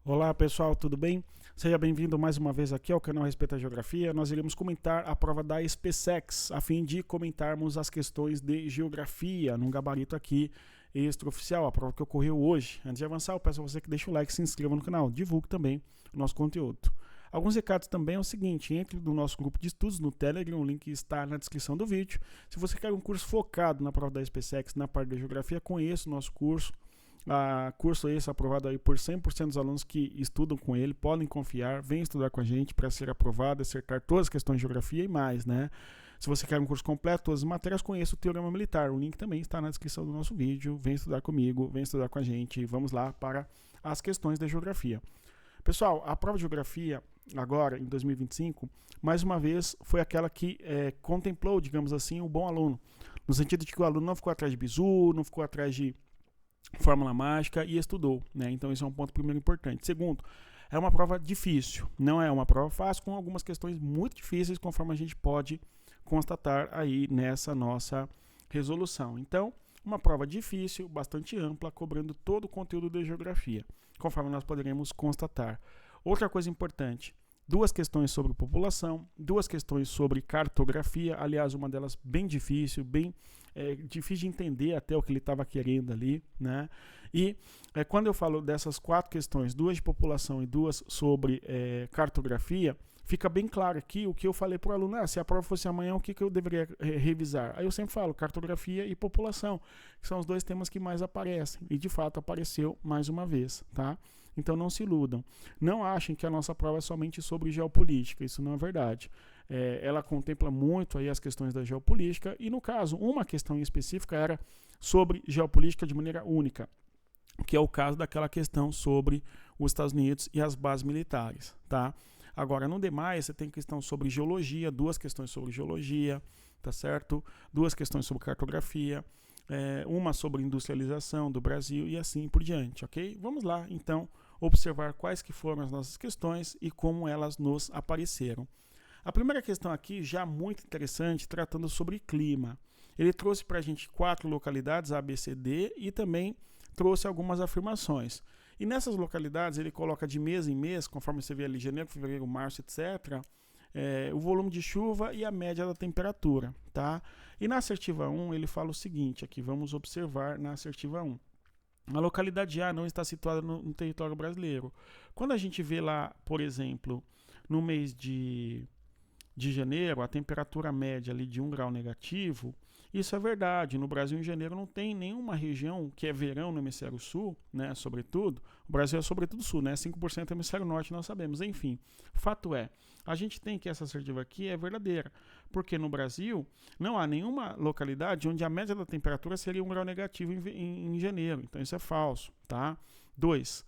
Olá pessoal, tudo bem? Seja bem-vindo mais uma vez aqui ao canal Respeita a Geografia. Nós iremos comentar a prova da SpaceX, a fim de comentarmos as questões de geografia num gabarito aqui extraoficial, a prova que ocorreu hoje. Antes de avançar, eu peço a você que deixe o like, se inscreva no canal, divulgue também o nosso conteúdo. Alguns recados também é o seguinte: entre no nosso grupo de estudos no Telegram, o link está na descrição do vídeo. Se você quer um curso focado na prova da SpaceX, na parte da geografia, conheça o nosso curso. Curso esse aprovado aí por 100% dos alunos que estudam com ele, podem confiar, vem estudar com a gente para ser aprovado, acertar todas as questões de geografia e mais, né? Se você quer um curso completo, todas as matérias, conheça o Teorema Militar, o link também está na descrição do nosso vídeo, vem estudar comigo, vem estudar com a gente, vamos lá para as questões da geografia. Pessoal, a prova de geografia, agora em 2025, mais uma vez foi aquela que contemplou, digamos assim, o bom aluno, no sentido de que o aluno não ficou atrás de bizu, não ficou atrás de fórmula mágica e estudou, né? Então esse é um ponto primeiro importante. Segundo, é uma prova difícil, não é uma prova fácil, com algumas questões muito difíceis, conforme a gente pode constatar aí nessa nossa resolução. Então, uma prova difícil, bastante ampla, cobrando todo o conteúdo de geografia, conforme nós poderemos constatar. Outra coisa importante: duas questões sobre população, duas questões sobre cartografia, aliás, uma delas bem difícil, bem difícil de entender até o que ele estava querendo ali, né? E quando eu falo dessas quatro questões, duas de população e duas sobre cartografia, fica bem claro aqui o que eu falei para o aluno: se a prova fosse amanhã, o que eu deveria revisar? Aí eu sempre falo cartografia e população, que são os dois temas que mais aparecem, e de fato apareceu mais uma vez, tá? Então não se iludam. Não achem que a nossa prova é somente sobre geopolítica, isso não é verdade. Ela contempla muito aí as questões da geopolítica e, no caso, uma questão em específica era sobre geopolítica de maneira única, que é o caso daquela questão sobre os Estados Unidos e as bases militares, tá? Agora, no demais, você tem questão sobre geologia, duas questões sobre geologia, tá certo? Duas questões sobre cartografia, uma sobre industrialização do Brasil e assim por diante, ok? Vamos lá, então, observar quais que foram as nossas questões e como elas nos apareceram. A primeira questão aqui, já muito interessante, tratando sobre clima. Ele trouxe para a gente 4 localidades, A, B, C, D, e também trouxe algumas afirmações. E nessas localidades ele coloca de mês em mês, conforme você vê ali, janeiro, fevereiro, março, etc., o volume de chuva e a média da temperatura, tá? E na assertiva 1 ele fala o seguinte, aqui vamos observar na assertiva 1. A localidade A não está situada no território brasileiro. Quando a gente vê lá, por exemplo, no mês de janeiro, a temperatura média ali de 1 grau negativo, isso é verdade. No Brasil, em janeiro, não tem nenhuma região que é verão no hemisfério sul, né? Sobretudo, o Brasil é sobretudo sul, né? 5% é hemisfério norte, nós sabemos. Enfim, fato é, a gente tem que essa assertiva aqui é verdadeira, porque no Brasil não há nenhuma localidade onde a média da temperatura seria 1 grau negativo em janeiro. Então isso é falso, tá? 2.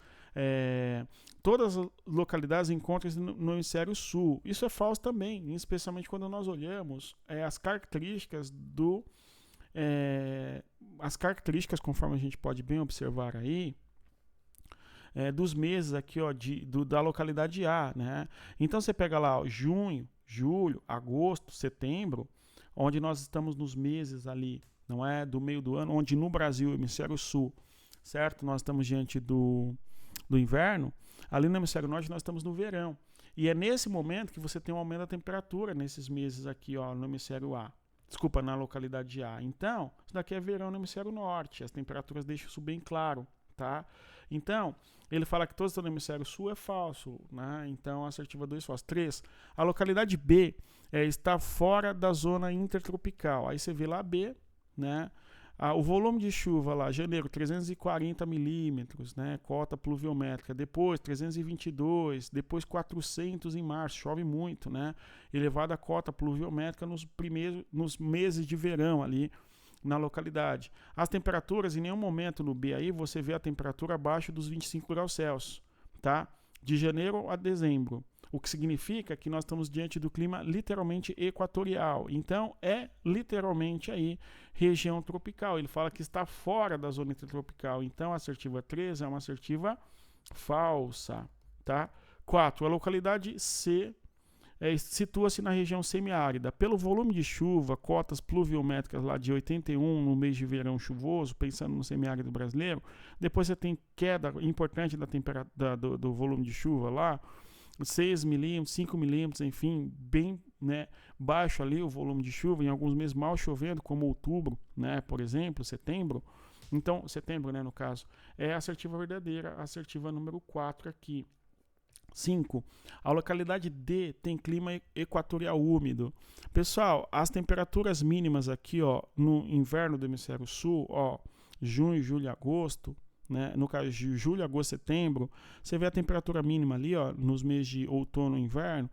Todas as localidades encontram-se no hemisfério sul. Isso é falso também, especialmente quando nós olhamos as características as características, conforme a gente pode bem observar aí, dos meses aqui, ó, da localidade A, né? Então você pega lá, ó, junho, julho, agosto, setembro, onde nós estamos nos meses ali, não é, do meio do ano, onde no Brasil, hemisfério sul, certo? Nós estamos diante do inverno. Ali no hemisfério norte nós estamos no verão. E é nesse momento que você tem um aumento da temperatura nesses meses aqui, ó, no hemisfério A. Desculpa, na localidade A. Então, isso daqui é verão no hemisfério norte. As temperaturas deixam isso bem claro, tá? Então, ele fala que todos estão no hemisfério sul é falso, né? Então, a assertiva 2 é falso. 3. A localidade B está fora da zona intertropical. Aí você vê lá B, né? O volume de chuva lá, janeiro, 340 milímetros, né, cota pluviométrica, depois 322, depois 400 em março, chove muito, né, elevada a cota pluviométrica nos meses de verão ali na localidade. As temperaturas, em nenhum momento no B aí, você vê a temperatura abaixo dos 25 graus Celsius, tá? De janeiro a dezembro. O que significa que nós estamos diante do clima literalmente equatorial. Então, é literalmente aí região tropical. Ele fala que está fora da zona intertropical. Então, a assertiva 3 é uma assertiva falsa, tá? 4. A localidade C situa-se na região semiárida. Pelo volume de chuva, cotas pluviométricas lá de 81 no mês de verão chuvoso, pensando no semiárido brasileiro, depois você tem queda importante do volume de chuva lá, 6 milímetros, 5 milímetros, enfim, bem, né, baixo ali o volume de chuva, em alguns meses mal chovendo, como outubro, né, por exemplo, setembro. Então, setembro, né, no caso, é a assertiva verdadeira, a assertiva número 4 aqui. 5. A localidade D tem clima equatorial úmido. Pessoal, as temperaturas mínimas aqui, ó, no inverno do hemisfério sul, ó, junho, julho e agosto, né, no caso de julho, agosto, setembro, você vê a temperatura mínima ali, ó, nos meses de outono e inverno,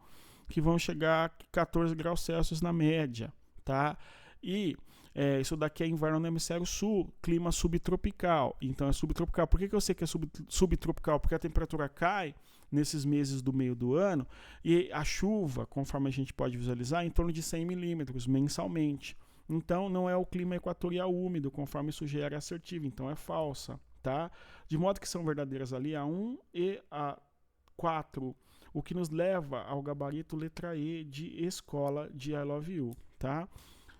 que vão chegar a 14 graus Celsius na média, tá? E isso daqui é inverno no hemisfério sul, clima subtropical. Então é subtropical. Por que eu sei que é subtropical? Porque a temperatura cai nesses meses do meio do ano e a chuva, conforme a gente pode visualizar, é em torno de 100 milímetros mensalmente. Então não é o clima equatorial úmido, conforme isso gera assertiva. Então é falsa, tá? De modo que são verdadeiras ali a 1 e a 4, o que nos leva ao gabarito letra E de escola de I Love You, tá?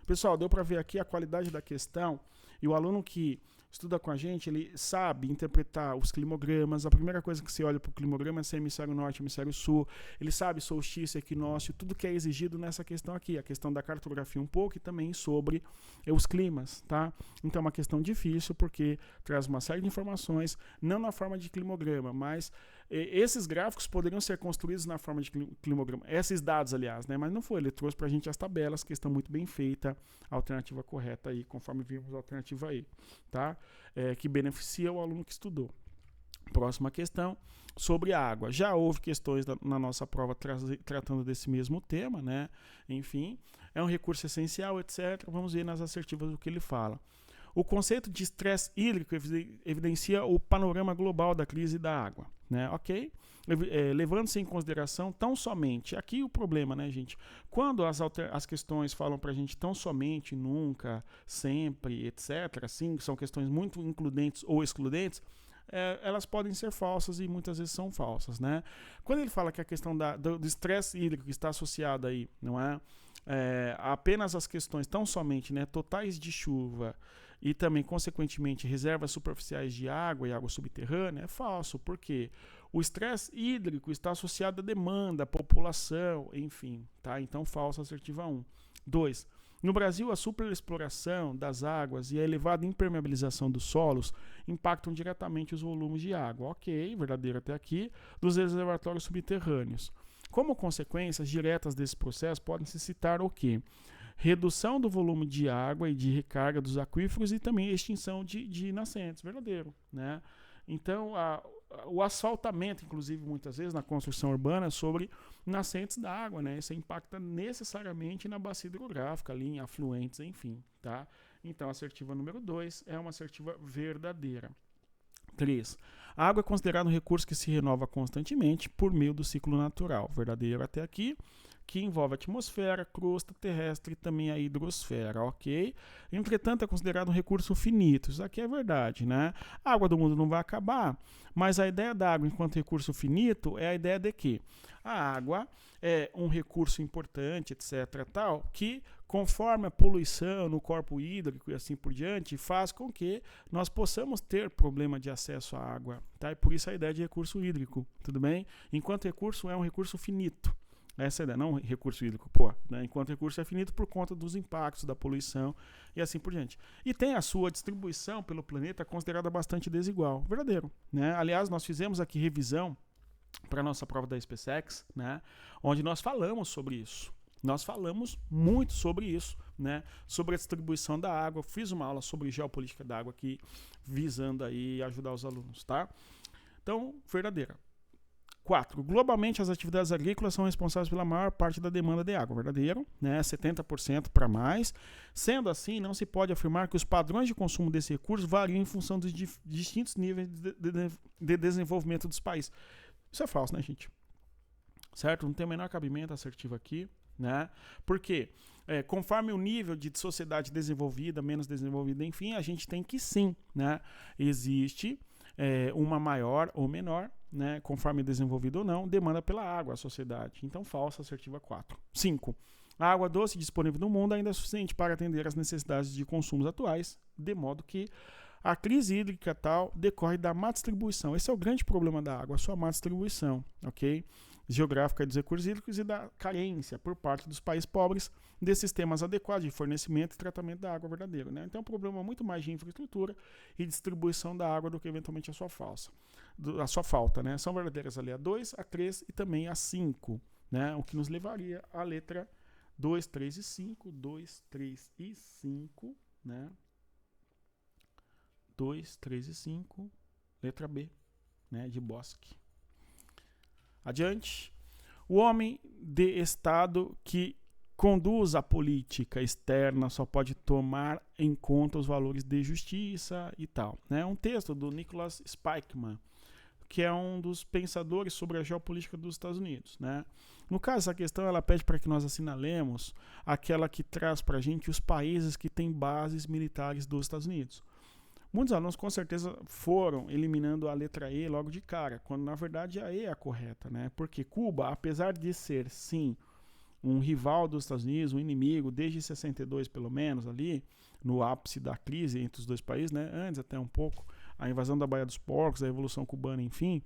Pessoal, deu para ver aqui a qualidade da questão e o aluno que estuda com a gente, ele sabe interpretar os climogramas. A primeira coisa que você olha para o climograma é se é hemisfério norte, hemisfério sul. Ele sabe solstício, equinócio, tudo que é exigido nessa questão aqui. A questão da cartografia um pouco e também sobre os climas, tá? Então é uma questão difícil porque traz uma série de informações, não na forma de climograma, mas esses gráficos poderiam ser construídos na forma de climograma. Esses dados, aliás, né? Mas não foi. Ele trouxe para a gente as tabelas, que estão muito bem feitas, a alternativa correta aí, conforme vimos a alternativa aí, tá? Que beneficia o aluno que estudou. Próxima questão, sobre a água. Já houve questões na nossa prova tratando desse mesmo tema, né? Enfim, é um recurso essencial, etc. Vamos ver nas assertivas o que ele fala. O conceito de estresse hídrico evidencia o panorama global da crise da água, né? Ok? Levando-se em consideração tão somente, aqui o problema, né, gente? Quando as questões falam para a gente tão somente, nunca, sempre, etc., assim, são questões muito includentes ou excludentes, elas podem ser falsas e muitas vezes são falsas, né? Quando ele fala que a questão do estresse hídrico está associada aí, não é? Apenas as questões tão somente, né, totais de chuva e também, consequentemente, reservas superficiais de água e água subterrânea, é falso. Por quê? O estresse hídrico está associado à demanda, à população, enfim, tá? Então, falso, assertiva 1. 2. No Brasil, a superexploração das águas e a elevada impermeabilização dos solos impactam diretamente os volumes de água. Ok, verdadeiro até aqui, dos reservatórios subterrâneos. Como consequências diretas desse processo, podem se citar o quê? Redução do volume de água e de recarga dos aquíferos e também extinção de nascentes. Verdadeiro, né? Então, o asfaltamento, inclusive, muitas vezes, na construção urbana, sobre nascentes da água, né? Isso impacta necessariamente na bacia hidrográfica, ali em afluentes, enfim, tá? Então, a assertiva número 2 é uma assertiva verdadeira. 3. A água é considerada um recurso que se renova constantemente por meio do ciclo natural. Verdadeiro até aqui, que envolve a atmosfera, crosta terrestre e também a hidrosfera, ok? Entretanto, é considerado um recurso finito. Isso aqui é verdade, né? A água do mundo não vai acabar, mas a ideia da água enquanto recurso finito é a ideia de que a água é um recurso importante, etc., tal, que conforme a poluição no corpo hídrico e assim por diante, faz com que nós possamos ter problema de acesso à água, tá? E por isso a ideia de recurso hídrico, tudo bem? Enquanto recurso é um recurso finito. Essa é a ideia, não recurso hídrico, né? Enquanto recurso é finito por conta dos impactos da poluição e assim por diante. E tem a sua distribuição pelo planeta considerada bastante desigual. Verdadeiro, né? Aliás, nós fizemos aqui revisão para a nossa prova da SpaceX, né? Onde nós falamos sobre isso. Nós falamos muito sobre isso, né? Sobre a distribuição da água. Fiz uma aula sobre geopolítica da água aqui, visando aí ajudar os alunos, tá? Então, verdadeira. 4. Globalmente, as atividades agrícolas são responsáveis pela maior parte da demanda de água. Verdadeiro, né? 70% para mais. Sendo assim, não se pode afirmar que os padrões de consumo desse recurso variam em função dos distintos níveis de desenvolvimento dos países. Isso é falso, né, gente? Certo? Não tem o menor cabimento assertivo aqui, né? Porque conforme o nível de sociedade desenvolvida, menos desenvolvida, enfim, a gente tem que sim, né? Existe uma maior ou menor, né, conforme desenvolvido ou não, demanda pela água a sociedade. Então, falsa, assertiva 4. 5. A água doce disponível no mundo ainda é suficiente para atender às necessidades de consumos atuais, de modo que a crise hídrica tal decorre da má distribuição. Esse é o grande problema da água, a sua má distribuição, ok? Geográfica dos recursos hídricos e da carência por parte dos países pobres de sistemas adequados de fornecimento e tratamento da água verdadeiro, né? Então é um problema muito mais de infraestrutura e distribuição da água do que eventualmente a sua falta, né? São verdadeiras ali a 2, a 3 e também a 5, né? O que nos levaria à letra 2, 3 e 5, 2, 3 e 5, né? 2, 3 e 5, letra B, né? De Bosque. Adiante. O homem de Estado que conduz a política externa só pode tomar em conta os valores de justiça e tal. Né? Um texto do Nicholas Spykman, que é um dos pensadores sobre a geopolítica dos Estados Unidos. Né? No caso, essa questão ela pede para que nós assinalemos aquela que traz para a gente os países que têm bases militares dos Estados Unidos. Muitos alunos com certeza foram eliminando a letra E logo de cara, quando na verdade a E é a correta, né? Porque Cuba, apesar de ser, sim, um rival dos Estados Unidos, um inimigo, desde 62 pelo menos ali, no ápice da crise entre os dois países, né? Antes até um pouco, a invasão da Baía dos Porcos, a Revolução Cubana, enfim.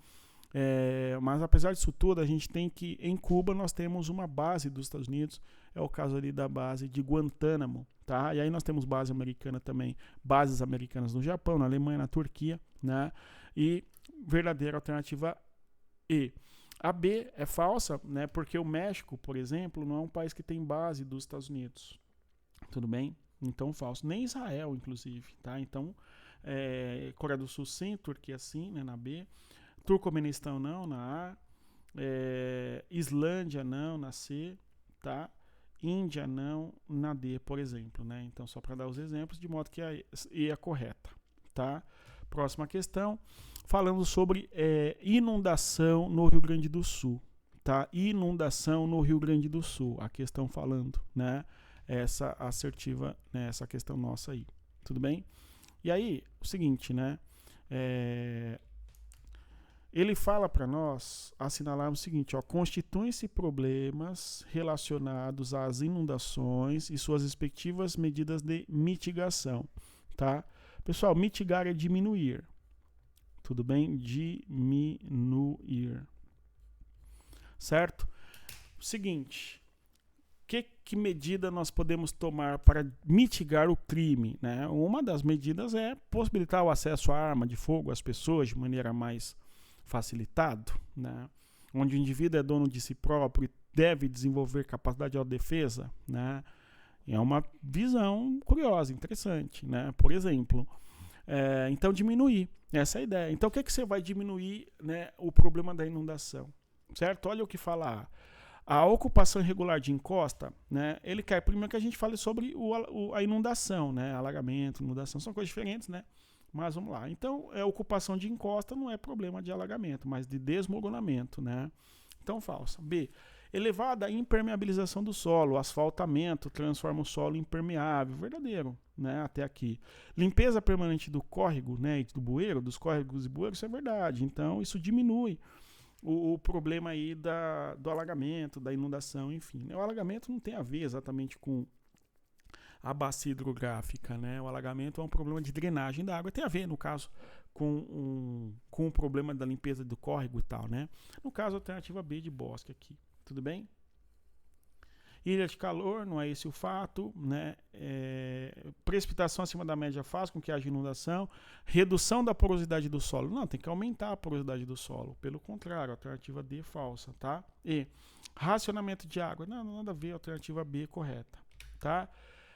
Mas apesar disso tudo, a gente tem que, em Cuba, nós temos uma base dos Estados Unidos, é o caso ali da base de Guantánamo, tá? E aí nós temos base americana também, bases americanas no Japão, na Alemanha, na Turquia, né? E verdadeira alternativa E. A B é falsa, né? Porque o México, por exemplo, não é um país que tem base dos Estados Unidos, tudo bem? Então falso. Nem Israel, inclusive, tá? Então, Coreia do Sul sim, Turquia sim, né? Na B. Turcomenistão não, na A. Islândia não, na C, tá? Índia não, na D, por exemplo, né? Então, só para dar os exemplos, de modo que a E é correta, tá? Próxima questão, falando sobre inundação no Rio Grande do Sul, tá? Inundação no Rio Grande do Sul, a questão falando, né? Essa assertiva, né? Essa questão nossa aí, tudo bem? E aí, o seguinte, né? Ele fala para nós assinalarmos o seguinte, ó, constituem-se problemas relacionados às inundações e suas respectivas medidas de mitigação, tá? Pessoal, mitigar é diminuir, tudo bem? Diminuir, certo? O seguinte, que medida nós podemos tomar para mitigar o crime, né? Uma das medidas é possibilitar o acesso à arma de fogo às pessoas de maneira mais facilitado, né? Onde o indivíduo é dono de si próprio e deve desenvolver capacidade de autodefesa, né? É uma visão curiosa, interessante, né? Por exemplo, então diminuir, essa é a ideia. Então o que você vai diminuir, né, o problema da inundação, certo? Olha o que fala a ocupação irregular de encosta, né? Ele quer primeiro que a gente fale sobre a inundação, né? Alagamento, inundação, são coisas diferentes, né? Mas vamos lá. Então, ocupação de encosta não é problema de alagamento, mas de desmoronamento, né? Então, falsa. B. Elevada impermeabilização do solo, asfaltamento transforma o solo impermeável. Verdadeiro, né? Até aqui. Limpeza permanente do córrego, né? E do bueiro, dos córregos e bueiros, isso é verdade. Então, isso diminui o problema aí do alagamento, da inundação, enfim. O alagamento não tem a ver exatamente com a bacia hidrográfica, né? O alagamento é um problema de drenagem da água, tem a ver, no caso, com o problema da limpeza do córrego e tal, né? No caso, a alternativa B de Bosque aqui, tudo bem? Ilha de calor, não é esse o fato, né? Precipitação acima da média faz com que haja inundação, redução da porosidade do solo, não, tem que aumentar a porosidade do solo, pelo contrário, a alternativa D é falsa, tá? E racionamento de água, não, nada a ver, a alternativa B é correta, tá?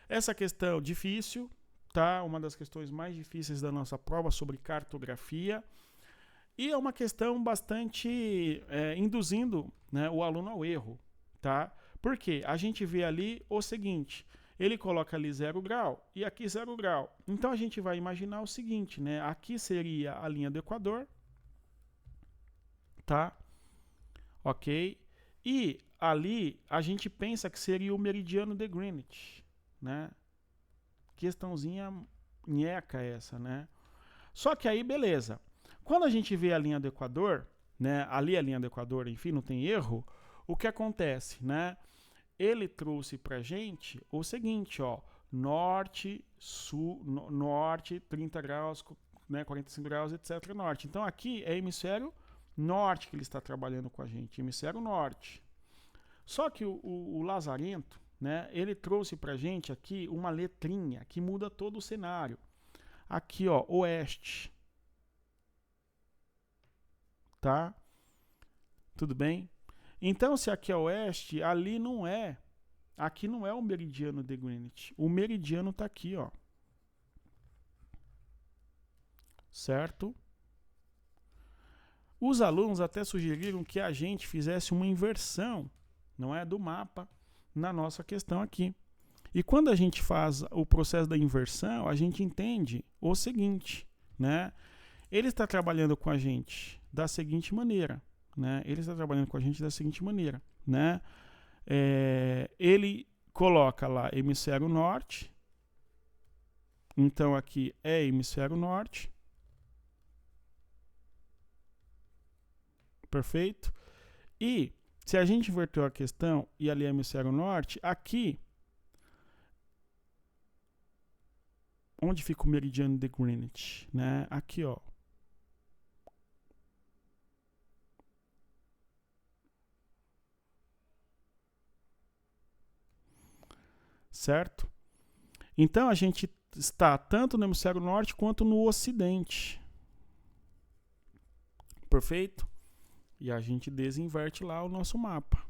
Essa questão difícil, tá? Uma das questões mais difíceis da nossa prova sobre cartografia. E é uma questão bastante induzindo, né, o aluno ao erro, tá? Por quê? A gente vê ali o seguinte, ele coloca ali 0 grau e aqui 0 grau. Então a gente vai imaginar o seguinte, né? Aqui seria a linha do Equador, tá? Ok? E ali a gente pensa que seria o meridiano de Greenwich, né? Questãozinha nheca essa, né? Só que aí, beleza. Quando a gente vê a linha do Equador, né, ali a linha do Equador, enfim, não tem erro, o que acontece, né? Ele trouxe pra gente o seguinte, ó, norte, sul, norte, 30 graus, né, 45 graus, etc, norte. Então aqui é hemisfério norte que ele está trabalhando com a gente, hemisfério norte. Só que o Lazarento, né, ele trouxe pra gente aqui uma letrinha que muda todo o cenário. Aqui, ó, oeste. Tá? Tudo bem? Então, se aqui é oeste, ali não é. Aqui não é o meridiano de Greenwich. O meridiano está aqui, ó. Certo? Os alunos até sugeriram que a gente fizesse uma inversão, não é, do mapa na nossa questão aqui. E quando a gente faz o processo da inversão, a gente entende o seguinte, né? Ele está trabalhando com a gente da seguinte maneira, né? Ele está trabalhando com a gente da seguinte maneira, né? Ele coloca lá hemisfério norte, então aqui é hemisfério norte, perfeito? E se a gente inverteu a questão e ali é hemisfério norte, aqui, onde fica o meridiano de Greenwich, né? Aqui, ó. Certo? Então a gente está tanto no hemisfério norte quanto no ocidente. Perfeito? E a gente desinverte lá o nosso mapa.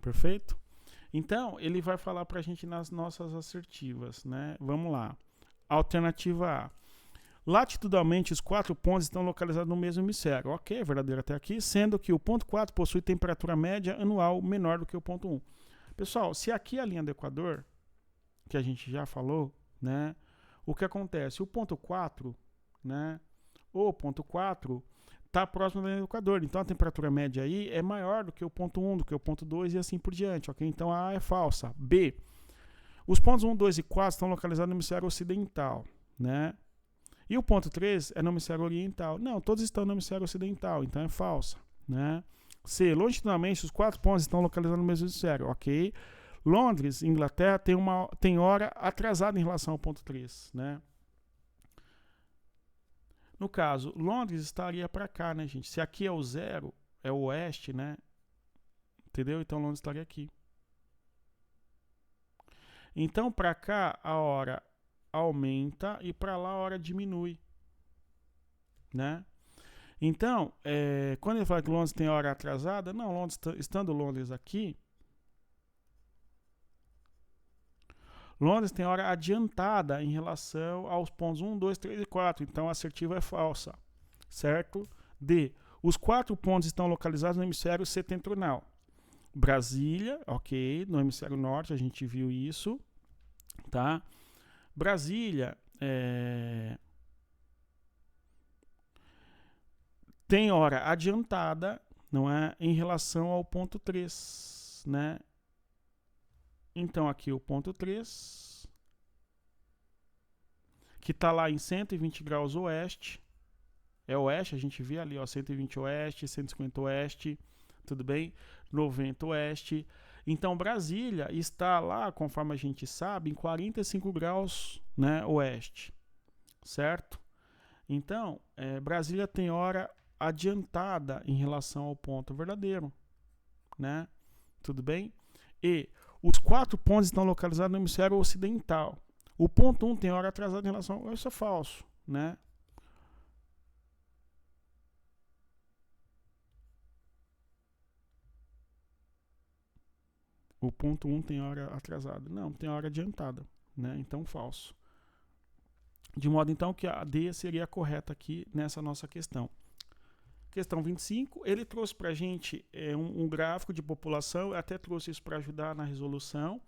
Perfeito? Então, ele vai falar para a gente nas nossas assertivas, né? Vamos lá. Alternativa A. Latitudinalmente, os 4 pontos estão localizados no mesmo hemisfério. Ok, verdadeiro até aqui, sendo que o ponto 4 possui temperatura média anual menor do que o ponto 1. Pessoal, se aqui é a linha do Equador, que a gente já falou, né? O que acontece? O ponto 4, né? O ponto 4 está próximo da linha do Equador. Então a temperatura média aí é maior do que o ponto 1, do que o ponto 2 e assim por diante. Ok? Então a é falsa. B. Os pontos 1, 2 e 4 estão localizados no hemisfério ocidental, né? E o ponto 3 é no hemisfério oriental. Não, todos estão no hemisfério ocidental, então é falsa, né? C. Longitudinalmente, os 4 pontos estão localizados no mesmo hemisfério, ok? Londres, Inglaterra, tem hora atrasada em relação ao ponto 3, né? No caso, Londres estaria para cá, né, gente? Se aqui é o 0, é o oeste, né? Entendeu? Então Londres estaria aqui. Então, para cá, a hora aumenta e para lá a hora diminui, né? Então, quando ele fala que Londres tem hora atrasada, não, Londres, estando Londres aqui, Londres tem hora adiantada em relação aos pontos 1, 2, 3 e 4, então a assertiva é falsa, certo? D. Os 4 pontos estão localizados no hemisfério setentrional. Brasília, ok, no hemisfério norte a gente viu isso, tá? Brasília tem hora adiantada, não é, em relação ao ponto 3, né? Então aqui o ponto 3, que está lá em 120 graus oeste, é oeste, a gente vê ali, ó, 120 oeste, 150 oeste, tudo bem? 90 oeste. Então Brasília está lá, conforme a gente sabe, em 45 graus, né, oeste, certo? Então, Brasília tem hora adiantada em relação ao ponto verdadeiro, né? Tudo bem? E os 4 pontos estão localizados no hemisfério ocidental. O ponto 1 tem hora atrasada em relação... Isso é falso, né? O ponto 1 tem hora atrasada. Não, tem hora adiantada, né? Então, falso. De modo, então, que a D seria a correta aqui nessa nossa questão. Questão 25, ele trouxe para a gente um gráfico de população, eu até trouxe isso para ajudar na resolução,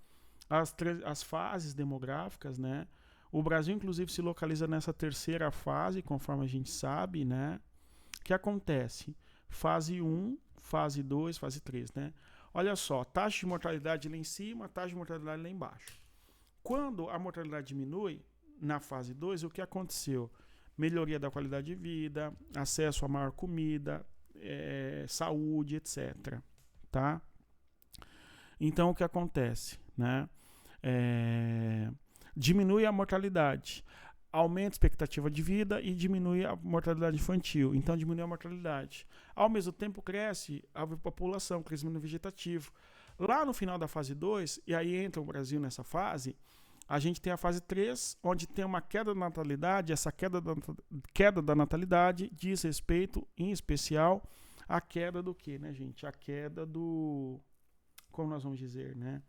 as fases demográficas, né? O Brasil, inclusive, se localiza nessa terceira fase, conforme a gente sabe, né? O que acontece? Fase 1, fase 2, fase 3, né? Olha só, taxa de mortalidade lá em cima, taxa de mortalidade lá embaixo. Quando a mortalidade diminui, na fase 2, o que aconteceu? Melhoria da qualidade de vida, acesso a maior comida, saúde, etc. Tá? Então, o que acontece? Né? Diminui a mortalidade, aumenta a expectativa de vida e diminui a mortalidade infantil. Então, diminui a mortalidade. Ao mesmo tempo, cresce a população, crescimento vegetativo. Lá no final da fase 2, e aí entra o Brasil nessa fase, a gente tem a fase 3, onde tem uma queda da natalidade. Essa queda da natalidade diz respeito, em especial, à queda do quê, né, gente? A queda do... Como nós vamos dizer, né?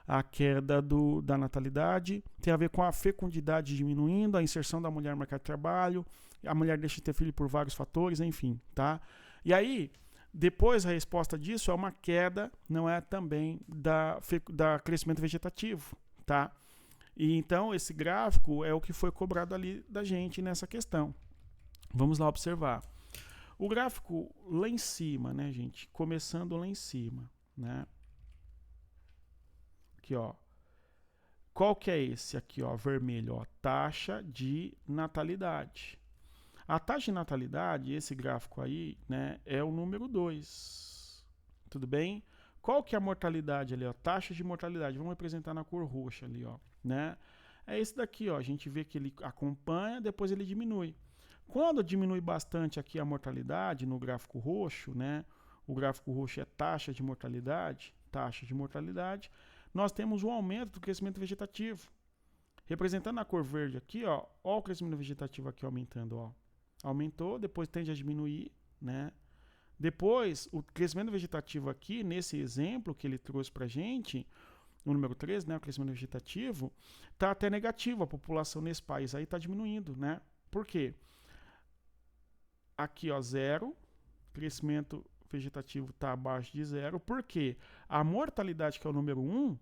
A queda da natalidade tem a ver com a fecundidade diminuindo, a inserção da mulher no mercado de trabalho, a mulher deixa de ter filho por vários fatores, enfim, tá? E aí, depois a resposta disso é uma queda, não é também da crescimento vegetativo, tá? E então esse gráfico é o que foi cobrado ali da gente nessa questão. Vamos lá observar. O gráfico lá em cima, né, gente? Começando lá em cima, né? Aqui, ó. Qual que é esse aqui, ó, vermelho, ó, taxa de natalidade. A taxa de natalidade, esse gráfico aí, né, é o número 2. Tudo bem? Qual que é a mortalidade ali, ó? Taxa de mortalidade. Vamos representar na cor roxa ali, ó, né? É esse daqui, ó. A gente vê que ele acompanha, depois ele diminui. Quando diminui bastante aqui a mortalidade no gráfico roxo, né? O gráfico roxo é taxa de mortalidade, nós temos um aumento do crescimento vegetativo. Representando a cor verde aqui, ó o crescimento vegetativo aqui aumentando, ó. Aumentou, depois tende a diminuir, né? Depois, o crescimento vegetativo aqui, nesse exemplo que ele trouxe pra gente, o número 3, né, o crescimento vegetativo, tá até negativo. A população nesse país aí tá diminuindo, né? Por quê? Aqui, ó, 0, crescimento vegetativo está abaixo de 0, porque a mortalidade, que é o número 1,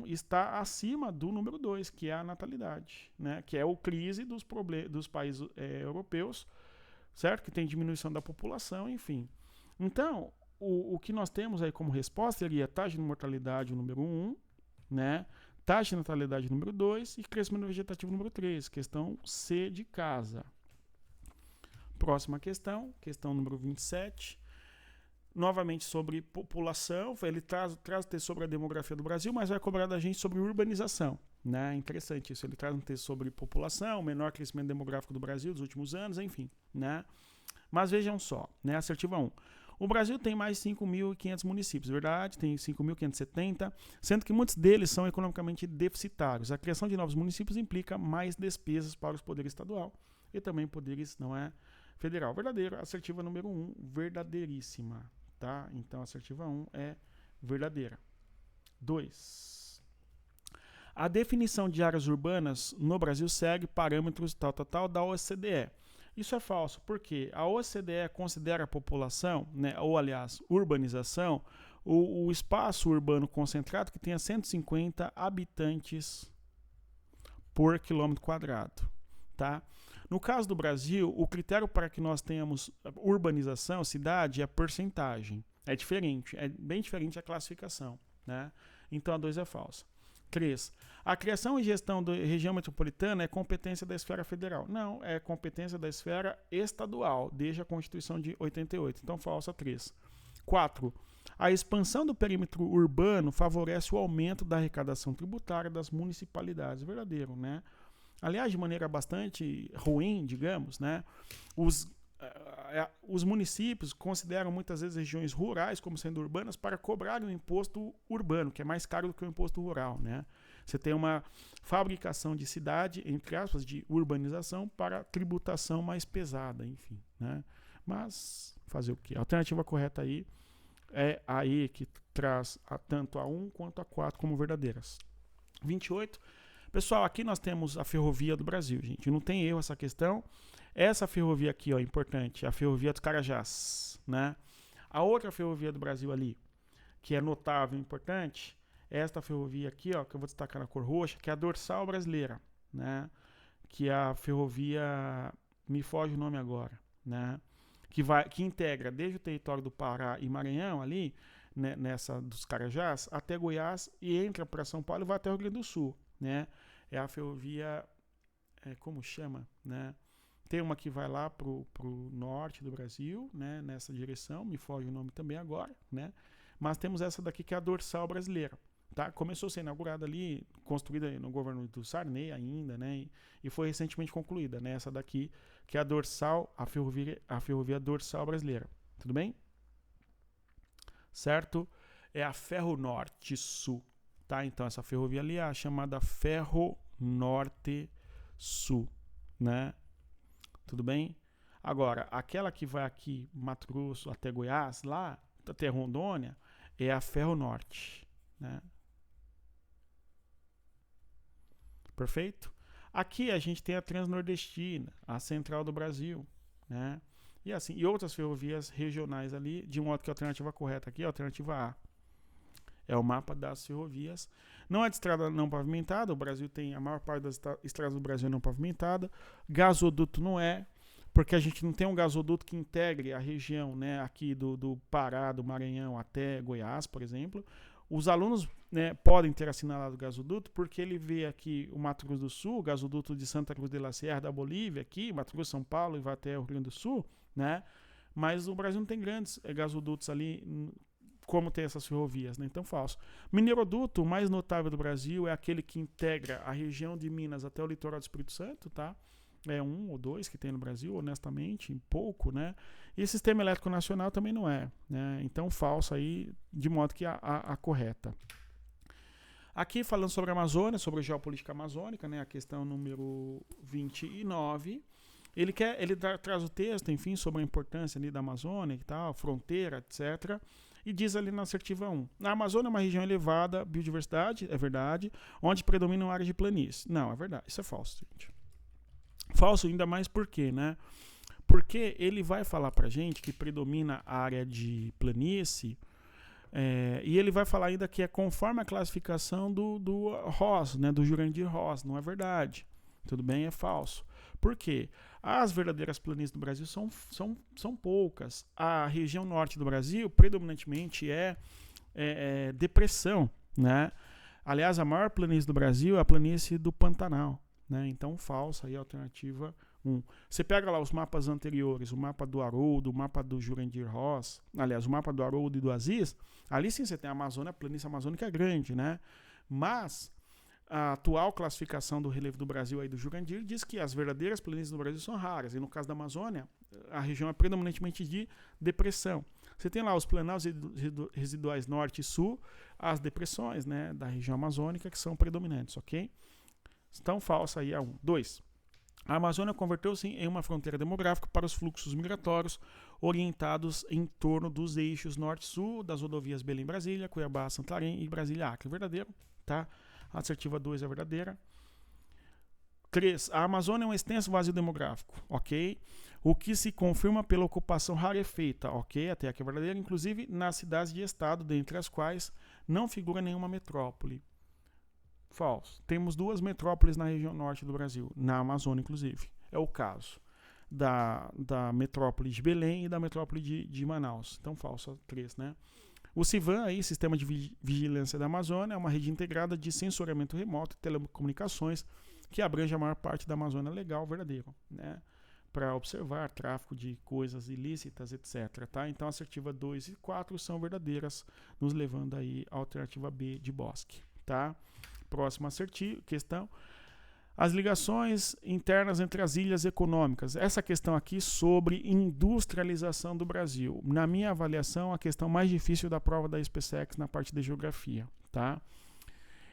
está acima do número 2, que é a natalidade, né? Que é o crise dos países europeus, certo? Que tem diminuição da população, enfim. Então, o que nós temos aí como resposta seria taxa de mortalidade número 1, né? Taxa de natalidade número 2 e crescimento vegetativo número 3, questão C de casa. Próxima questão número 27. Novamente sobre população, ele traz o texto sobre a demografia do Brasil, mas vai cobrar da gente sobre urbanização, né? Interessante isso, ele traz um texto sobre população, menor crescimento demográfico do Brasil dos últimos anos, enfim, né? Mas vejam só, né? Assertiva 1. O Brasil tem mais de 5.500 municípios, verdade? Tem 5.570, sendo que muitos deles são economicamente deficitários. A criação de novos municípios implica mais despesas para os poderes estadual e também poderes, não é, federal. Verdadeiro, assertiva número 1, verdadeiríssima. Tá? Então, a assertiva 1 é verdadeira. 2. A definição de áreas urbanas no Brasil segue parâmetros tal da OCDE. Isso é falso, porque a OCDE considera a população, né, ou aliás, urbanização, o espaço urbano concentrado que tenha 150 habitantes por quilômetro quadrado. Tá? No caso do Brasil, o critério para que nós tenhamos urbanização, cidade, é a porcentagem. É diferente, é bem diferente a classificação, né? Então a 2 é falsa. 3. A criação e gestão da região metropolitana é competência da esfera federal. Não, é competência da esfera estadual, desde a Constituição de 88. Então falsa 3. 4. A expansão do perímetro urbano favorece o aumento da arrecadação tributária das municipalidades. Verdadeiro, né? Aliás, de maneira bastante ruim, digamos, né? Os municípios consideram muitas vezes regiões rurais como sendo urbanas para cobrarem o imposto urbano, que é mais caro do que o imposto rural, né? Você tem uma fabricação de cidade, entre aspas, de urbanização para tributação mais pesada, enfim, né? Mas fazer o quê? A alternativa correta aí é a E, que traz tanto a 1 quanto a 4 como verdadeiras. 28. Pessoal, aqui nós temos a ferrovia do Brasil, gente. Não tem erro essa questão. Essa ferrovia aqui, ó, importante, a ferrovia dos Carajás, né? A outra ferrovia do Brasil ali, que é notável e importante, é esta ferrovia aqui, ó, que eu vou destacar na cor roxa, que é a dorsal brasileira, né? Que é a ferrovia, me foge o nome agora, né? Que integra desde o território do Pará e Maranhão ali, né, nessa dos Carajás, até Goiás e entra para São Paulo e vai até o Rio Grande do Sul, né? É a ferrovia, como chama, né? Tem uma que vai lá pro norte do Brasil, né, nessa direção, me foge o nome também agora, né? Mas temos essa daqui que é a dorsal brasileira. Tá? Começou a ser inaugurada ali, construída no governo do Sarney ainda, né? E foi recentemente concluída, né? Essa daqui, que é a dorsal, a ferrovia dorsal brasileira. Tudo bem? Certo? É a Ferro Norte Sul, tá? Então essa ferrovia ali é a chamada Ferro Norte Sul, né? Tudo bem? Agora, aquela que vai aqui, Mato Grosso até Goiás, lá até Rondônia, é a Ferro Norte, né? Perfeito? Aqui a gente tem a Transnordestina, a Central do Brasil, né? E assim, e outras ferrovias regionais ali, de modo que a alternativa correta aqui é a alternativa A. É o mapa das ferrovias. Não é de estrada não pavimentada, o Brasil tem a maior parte das estradas do Brasil não pavimentada. Gasoduto não é, porque a gente não tem um gasoduto que integre a região, né, aqui do Pará, do Maranhão até Goiás, por exemplo. Os alunos, né, podem ter assinalado o gasoduto porque ele vê aqui o Mato Grosso do Sul, o gasoduto de Santa Cruz de la Sierra da Bolívia, aqui, Mato Grosso, São Paulo e vai até o Rio Grande do Sul, né? Mas o Brasil não tem grandes gasodutos ali como tem essas ferrovias, né? Então, falso. Mineiroduto, o mais notável do Brasil, é aquele que integra a região de Minas até o litoral do Espírito Santo, tá? É um ou dois que tem no Brasil, honestamente, pouco, né? E Sistema Elétrico Nacional também não é, né? Então, falso aí, de modo que a correta. Aqui, falando sobre a Amazônia, sobre a geopolítica amazônica, né? A questão número 29. Ele traz o texto, enfim, sobre a importância ali da Amazônia e tal, fronteira, etc., e diz ali na assertiva 1. A Amazônia é uma região elevada, biodiversidade, é verdade, onde predominam áreas de planície. Não, é verdade, isso é falso, gente. Falso ainda mais por quê, né? Porque ele vai falar pra gente que predomina a área de planície, e ele vai falar ainda que é conforme a classificação do Ross, né, do Jurandir Ross. Não é verdade. Tudo bem? É falso. Por quê? As verdadeiras planícies do Brasil são poucas. A região norte do Brasil, predominantemente, é depressão, né? Aliás, a maior planície do Brasil é a planície do Pantanal, né? Então, falsa aí a alternativa 1. Você pega lá os mapas anteriores, o mapa do Haroldo, o mapa do Jurandir Ross, aliás, o mapa do Haroldo e do Aziz, ali sim você tem a Amazônia, a planície amazônica grande, né? Mas a atual classificação do relevo do Brasil aí do Jurandir diz que as verdadeiras planícies do Brasil são raras. E no caso da Amazônia, a região é predominantemente de depressão. Você tem lá os planaltos residuais norte e sul, as depressões, né, da região amazônica que são predominantes, ok? Então, falsa aí a 1. 2. A Amazônia converteu-se em uma fronteira demográfica para os fluxos migratórios orientados em torno dos eixos norte-sul, das rodovias Belém-Brasília, Cuiabá-Santarém e Brasília-Acre. Verdadeiro, tá? A assertiva 2 é verdadeira. 3. A Amazônia é um extenso vazio demográfico, ok? O que se confirma pela ocupação rarefeita, ok? Até aqui é verdadeira, inclusive nas cidades de estado, dentre as quais não figura nenhuma metrópole. Falso. Temos 2 metrópoles na região norte do Brasil, na Amazônia, inclusive. É o caso da metrópole de Belém e da metrópole de Manaus. Então, falso, 3, né? O CIVAM, aí, Sistema de Vigilância da Amazônia, é uma rede integrada de sensoriamento remoto e telecomunicações que abrange a maior parte da Amazônia legal, verdadeiro, né? Para observar tráfico de coisas ilícitas, etc. Tá? Então, a assertiva 2 e 4 são verdadeiras, nos levando aí à alternativa B de Bosque. Tá? Próxima questão. As ligações internas entre as ilhas econômicas. Essa questão aqui sobre industrialização do Brasil. Na minha avaliação, a questão mais difícil da prova da SpaceX na parte de geografia. Tá?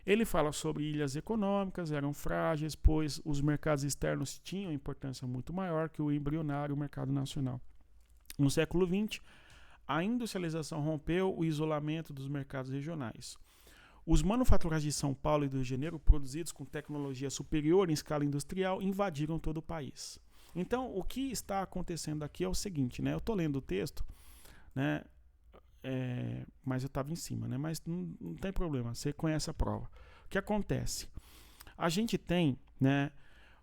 Ele fala sobre ilhas econômicas, eram frágeis, pois os mercados externos tinham importância muito maior que o embrionário mercado nacional. No século XX, a industrialização rompeu o isolamento dos mercados regionais. Os manufaturais de São Paulo e do Rio de Janeiro, produzidos com tecnologia superior em escala industrial, invadiram todo o país. Então, o que está acontecendo aqui é o seguinte, né? Eu estou lendo o texto, né? Mas eu estava em cima, né? Mas não tem problema, você conhece a prova. O que acontece? A gente tem, né,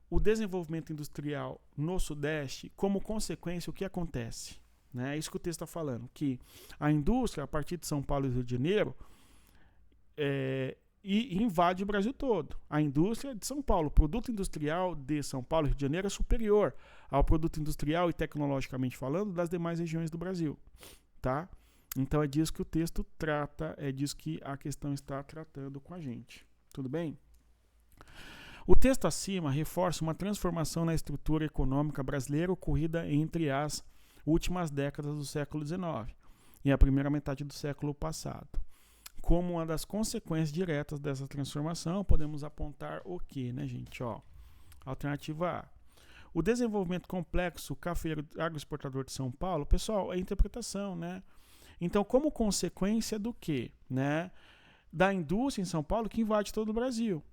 o desenvolvimento industrial no Sudeste, como consequência, o que acontece? né? É isso que o texto está falando, que a indústria, a partir de São Paulo e Rio de Janeiro, e invade o Brasil todo. A indústria de São Paulo, o produto industrial de São Paulo e Rio de Janeiro é superior ao produto industrial e tecnologicamente falando das demais regiões do Brasil, tá? Então é disso que o texto trata, é disso que a questão está tratando com a gente. Tudo bem? O texto acima reforça uma transformação na estrutura econômica brasileira ocorrida entre as últimas décadas do século XIX e a primeira metade do século passado. Como uma das consequências diretas dessa transformação, podemos apontar o que, né, gente? Ó, alternativa A. O desenvolvimento complexo cafeiro agroexportador de São Paulo, pessoal, é interpretação, né? Então, como consequência do quê? Né? Da indústria em São Paulo que invade todo o Brasil.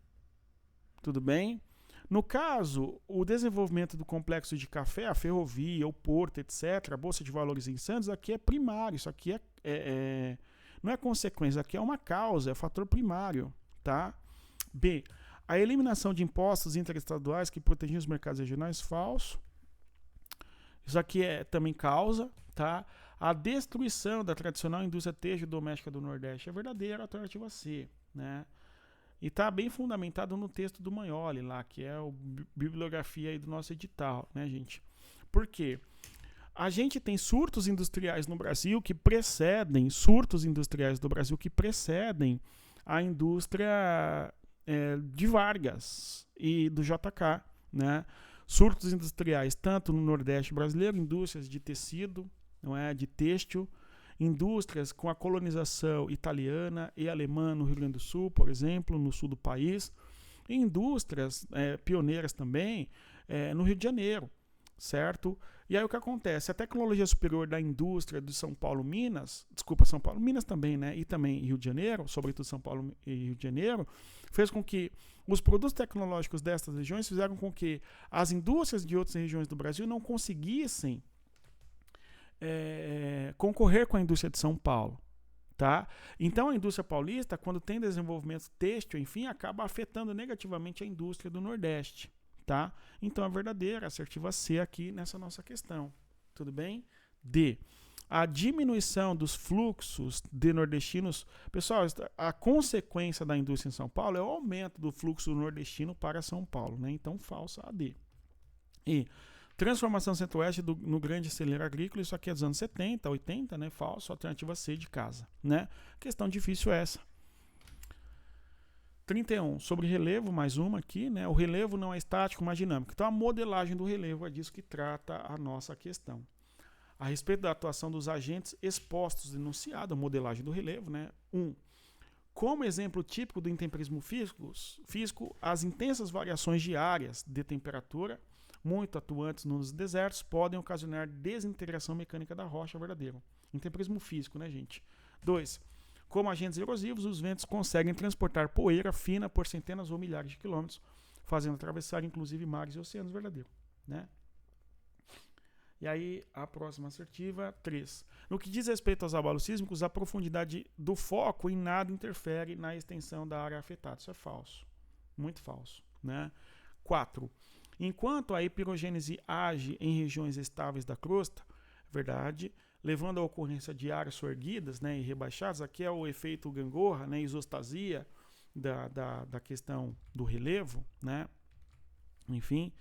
Tudo bem? No caso, o desenvolvimento do complexo de café, a ferrovia, o porto, etc., a Bolsa de Valores em Santos, aqui é primário, isso aqui não é consequência, aqui é uma causa, é fator primário, tá? B. A eliminação de impostos interestaduais que protegiam os mercados regionais, falso. Isso aqui é também causa, tá? A destruição da tradicional indústria têxtil doméstica do Nordeste é verdadeira, alternativa C, né? E está bem fundamentado no texto do Magnoli lá, que é a bibliografia aí do nosso edital, né, gente? Por quê? A gente tem surtos industriais no Brasil que precedem, a indústria de Vargas e do JK, né? Surtos industriais tanto no Nordeste brasileiro, indústrias de tecido, não é, de têxtil, indústrias com a colonização italiana e alemã no Rio Grande do Sul, por exemplo, no sul do país, e indústrias pioneiras também no Rio de Janeiro, certo? E aí o que acontece? A tecnologia superior da indústria de São Paulo, Minas também, né? E também Rio de Janeiro, sobretudo São Paulo e Rio de Janeiro, fez com que os produtos tecnológicos destas regiões fizeram com que as indústrias de outras regiões do Brasil não conseguissem concorrer com a indústria de São Paulo, tá? Então a indústria paulista, quando tem desenvolvimento têxtil, enfim, acaba afetando negativamente a indústria do Nordeste, tá? Então a verdadeira assertiva C aqui nessa nossa questão, tudo bem? D. A diminuição dos fluxos de nordestinos, pessoal, a consequência da indústria em São Paulo é o aumento do fluxo nordestino para São Paulo, né? Então falsa a D. E transformação centro-oeste no grande celeiro agrícola, isso aqui é dos anos 70, 80, né? Falso, alternativa C de casa, né? Questão difícil essa. 31, sobre relevo, mais uma aqui, né? O relevo não é estático, mas dinâmico. Então a modelagem do relevo é disso que trata a nossa questão. A respeito da atuação dos agentes expostos enunciado, a modelagem do relevo, né? 1. Como exemplo típico do intemperismo físico, as intensas variações diárias de temperatura muito atuantes nos desertos, podem ocasionar desintegração mecânica da rocha verdadeira. Intemperismo físico, né, gente? 2. Como agentes erosivos, os ventos conseguem transportar poeira fina por centenas ou milhares de quilômetros, fazendo atravessar inclusive mares e oceanos verdadeiro, né? E aí, a próxima assertiva, 3. No que diz respeito aos abalos sísmicos, a profundidade do foco em nada interfere na extensão da área afetada. Isso é falso. Muito falso, né? 4. Enquanto a epirogênese age em regiões estáveis da crosta, verdade, levando à ocorrência de áreas soerguidas, né, e rebaixadas, aqui é o efeito gangorra, né, isostasia da questão do relevo, né, enfim,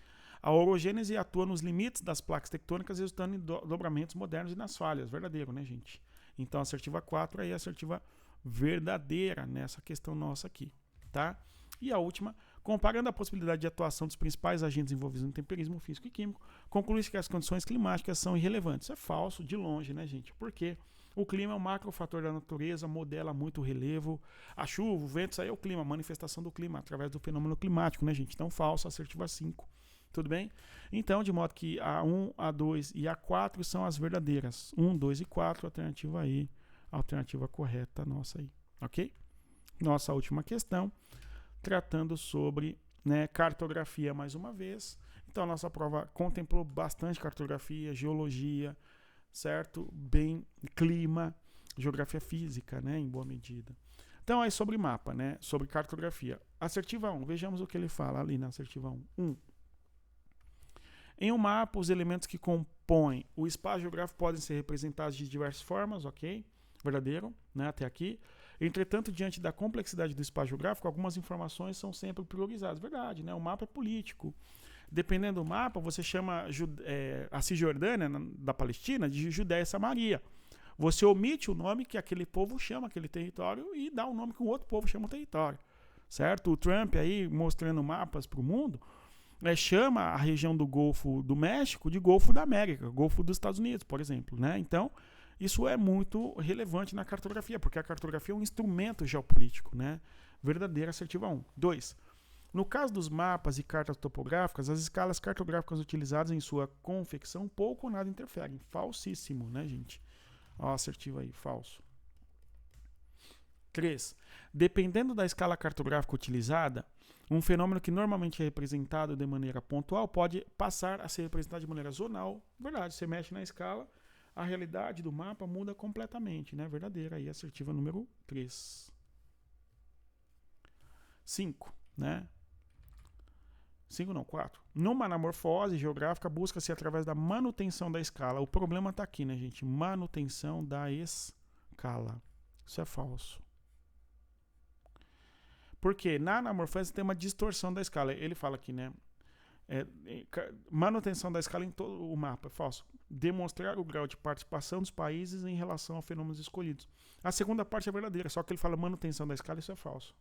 a orogênese atua nos limites das placas tectônicas, resultando em dobramentos modernos e nas falhas, verdadeiro, né, gente? Então, a assertiva 4 aí é a assertiva verdadeira nessa questão nossa aqui, tá? E a última, comparando a possibilidade de atuação dos principais agentes envolvidos no temperismo físico e químico, conclui-se que as condições climáticas são irrelevantes. Isso é falso, de longe, né, gente? Porque o clima é um macrofator da natureza, modela muito o relevo. A chuva, o vento, isso aí é o clima, a manifestação do clima, através do fenômeno climático, né, gente? Então, falso, assertiva 5. Tudo bem? Então, de modo que a 1, a 2 e a 4 são as verdadeiras. 1, 2 e 4, alternativa aí, alternativa correta nossa aí. Ok? Nossa última questão, tratando sobre, né, cartografia mais uma vez. Então a nossa prova contemplou bastante cartografia, geologia, certo? Bem clima, geografia física, né, em boa medida. Então aí sobre mapa, né, sobre cartografia. Assertiva 1, vejamos o que ele fala ali na assertiva 1. Em um mapa, os elementos que compõem o espaço geográfico podem ser representados de diversas formas, ok? Verdadeiro, né, até aqui. Entretanto, diante da complexidade do espaço geográfico, algumas informações são sempre priorizadas. Verdade, né? O mapa é político. Dependendo do mapa, você chama a Cisjordânia, da Palestina, de Judéia e Samaria. Você omite o nome que aquele povo chama aquele território e dá o nome que um outro povo chama o território. Certo? O Trump aí, mostrando mapas para o mundo, chama a região do Golfo do México de Golfo da América, Golfo dos Estados Unidos, por exemplo. Né? Então, isso é muito relevante na cartografia, porque a cartografia é um instrumento geopolítico. Né? Verdadeira, assertiva 1. 2. No caso dos mapas e cartas topográficas, as escalas cartográficas utilizadas em sua confecção pouco ou nada interferem. Falsíssimo, né, gente? Ó, assertivo aí, falso. 3. Dependendo da escala cartográfica utilizada, um fenômeno que normalmente é representado de maneira pontual pode passar a ser representado de maneira zonal. Verdade, você mexe na escala, a realidade do mapa muda completamente, né? Verdadeira, aí, assertiva número 3. 5, né? 5 não, 4. Numa anamorfose geográfica, busca-se através da manutenção da escala. O problema está aqui, né, gente? Manutenção da escala. Isso é falso. Porque na anamorfose tem uma distorção da escala. Ele fala aqui, né? Manutenção da escala em todo o mapa. É falso. Demonstrar o grau de participação dos países em relação a fenômenos escolhidos. A segunda parte é verdadeira, só que ele fala manutenção da escala, isso é falso.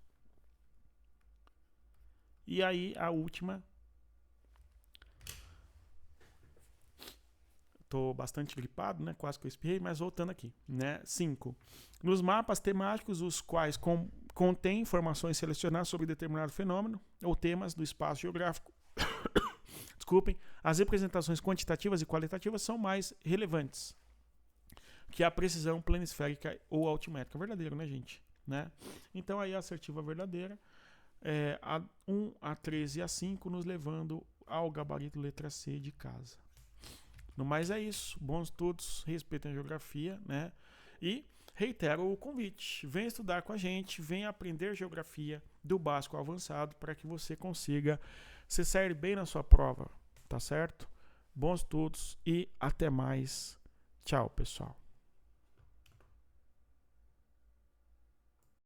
E aí, a última. Estou bastante gripado, né? Quase que eu espirrei, mas voltando aqui. Né? 5. Nos mapas temáticos, os quais contêm informações selecionadas sobre determinado fenômeno ou temas do espaço geográfico. Desculpem. As representações quantitativas e qualitativas são mais relevantes que a precisão planisférica ou altimétrica. Verdadeiro, né, gente? Né? Então, aí a assertiva verdadeira. A 1, a 13 e a 5 nos levando ao gabarito letra C de casa. No mais é isso. Bons estudos, respeitem a geografia, né? E reitero o convite. Venha estudar com a gente, venha aprender geografia do básico ao avançado para que você consiga se sair bem na sua prova, tá certo? Bons estudos e até mais. Tchau, pessoal.